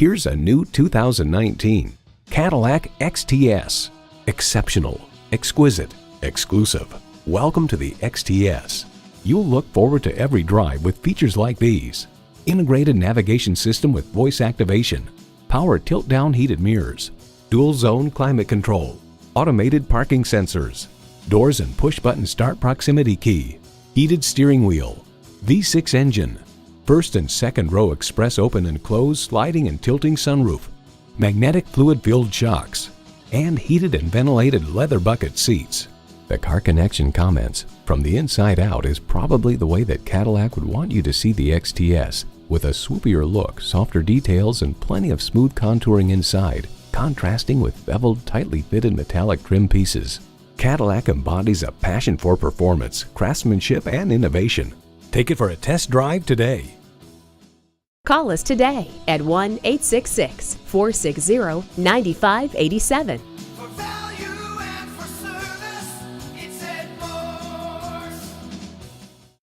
Here's a new 2019 Cadillac XTS. Exceptional, exquisite, exclusive. Welcome to the XTS. You'll look forward to every drive with features like these: integrated navigation system with voice activation, power tilt-down heated mirrors, dual zone climate control, automated parking sensors, doors and push-button start proximity key, heated steering wheel, V6 engine, first and second row express open and close sliding and tilting sunroof, magnetic fluid-filled shocks, and heated and ventilated leather bucket seats. The Car Connection comments, "From the inside out is probably the way that Cadillac would want you to see the XTS, with a swoopier look, softer details, and plenty of smooth contouring inside, contrasting with beveled, tightly fitted metallic trim pieces." Cadillac embodies a passion for performance, craftsmanship, and innovation. Take it for a test drive today. Call us today at 1-866-460-9587.